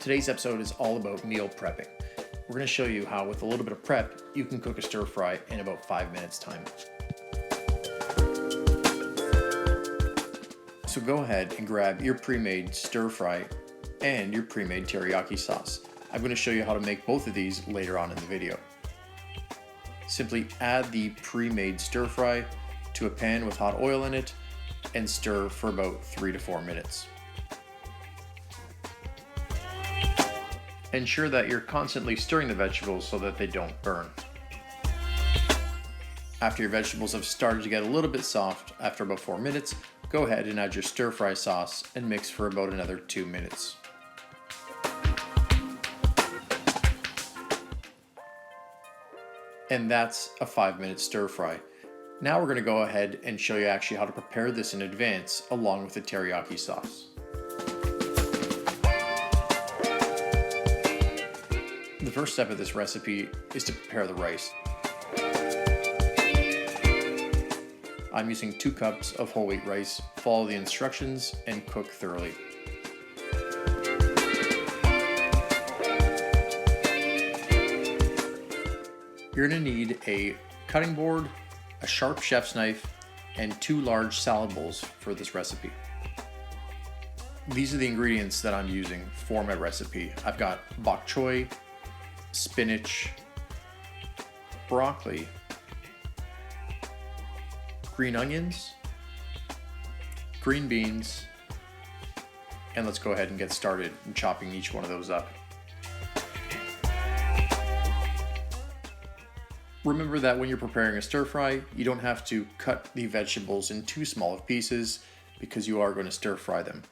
Today's episode is all about meal prepping. We're going to show you how, with a little bit of prep, you can cook a stir fry in about 5 minutes time. So go ahead and grab your pre-made stir fry and your pre-made teriyaki sauce. I'm going to show you how to make both of these later on in the video. Simply add the pre-made stir fry to a pan with hot oil in it and stir for about 3 to 4 minutes. Ensure that you're constantly stirring the vegetables so that they don't burn. After your vegetables have started to get a little bit soft after about 4 minutes, go ahead and add your stir fry sauce and mix for about another 2 minutes. And that's a 5-minute stir fry. Now we're going to go ahead and show you actually how to prepare this in advance along with the teriyaki sauce. The first step of this recipe is to prepare the rice. I'm using 2 cups of whole wheat rice. Follow the instructions and cook thoroughly. You're going to need a cutting board, a sharp chef's knife, and 2 large salad bowls for this recipe. These are the ingredients that I'm using for my recipe. I've got bok choy, spinach, broccoli, green onions, green beans, and let's go ahead and get started in chopping each one of those up. Remember that when you're preparing a stir fry, you don't have to cut the vegetables in too small of pieces because you are going to stir fry them.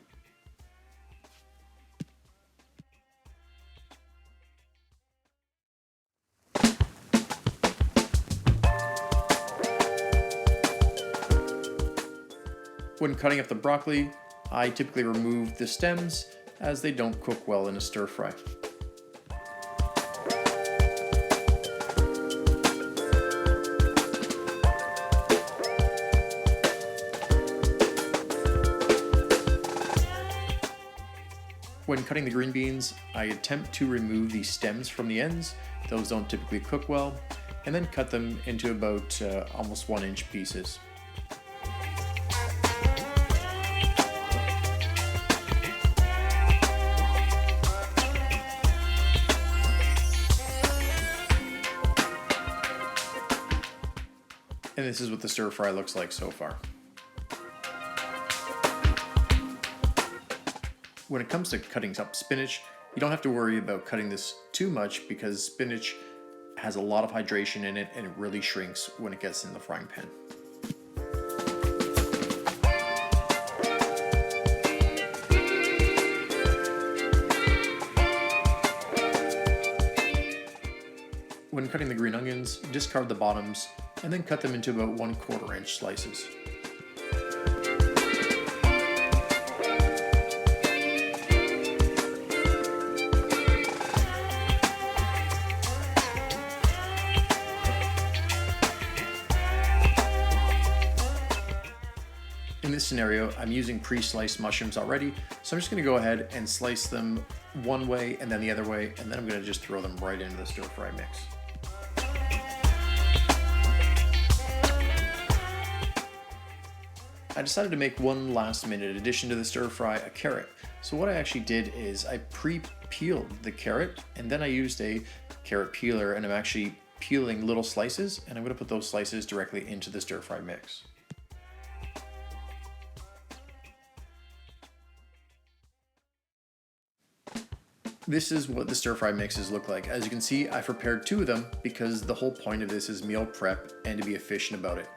When cutting up the broccoli, I typically remove the stems as they don't cook well in a stir fry. When cutting the green beans, I attempt to remove the stems from the ends. Those don't typically cook well, and then cut them into about almost 1-inch pieces. And this is what the stir fry looks like so far. When it comes to cutting up spinach, you don't have to worry about cutting this too much because spinach has a lot of hydration in it and it really shrinks when it gets in the frying pan. When cutting the green onions, discard the bottoms and then cut them into about 1/4 inch slices. In this scenario, I'm using pre-sliced mushrooms already, so I'm just going to go ahead and slice them one way and then the other way, and then I'm going to just throw them right into the stir fry mix. I decided to make one last minute addition to the stir fry, a carrot. So what I actually did is I pre-peeled the carrot and then I used a carrot peeler and I'm actually peeling little slices and I'm going to put those slices directly into the stir fry mix. This is what the stir fry mixes look like. As you can see, I've prepared 2 of them because the whole point of this is meal prep and to be efficient about it.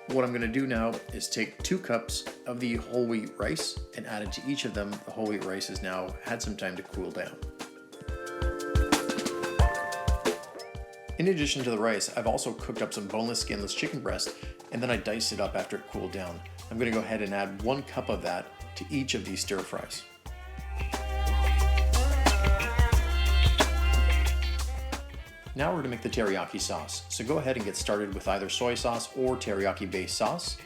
What I'm going to do now is take 2 cups of the whole wheat rice and add it to each of them. The whole wheat rice has now had some time to cool down. In addition to the rice, I've also cooked up some boneless, skinless chicken breast and then I diced it up after it cooled down. I'm going to go ahead and add 1 cup of that to each of these stir fries. Now we're going to make the teriyaki sauce. So go ahead and get started with either soy sauce or teriyaki based sauce,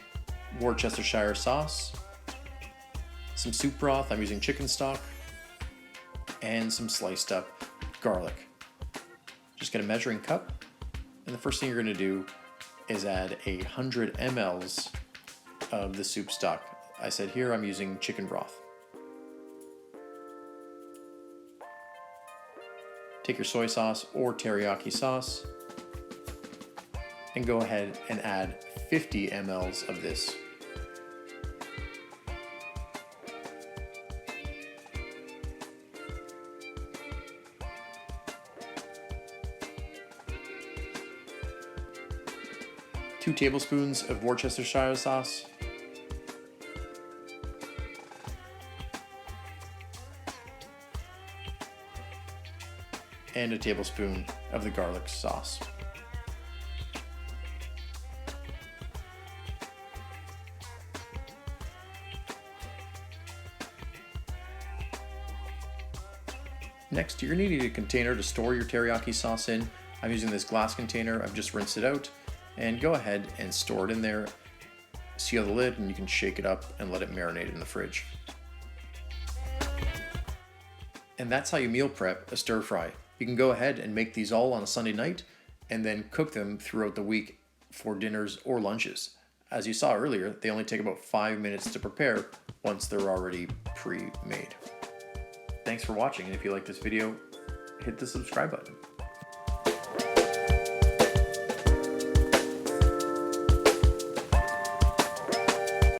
Worcestershire sauce, some soup broth, I'm using chicken stock, and some sliced up garlic. Just get a measuring cup, and the first thing you're going to do is add 100 mLs of the soup stock. I said here I'm using chicken broth. Take your soy sauce or teriyaki sauce and go ahead and add 50 mLs of this. Two tablespoons of Worcestershire sauce, and a tablespoon of the garlic sauce. Next, you're going to need a container to store your teriyaki sauce in. I'm using this glass container. I've just rinsed it out, and go ahead and store it in there. Seal the lid, and you can shake it up and let it marinate in the fridge. And that's how you meal prep a stir fry. You can go ahead and make these all on a Sunday night and then cook them throughout the week for dinners or lunches. As you saw earlier, they only take about 5 minutes to prepare once they're already pre-made. Thanks for watching, and if you like this video, hit the subscribe button.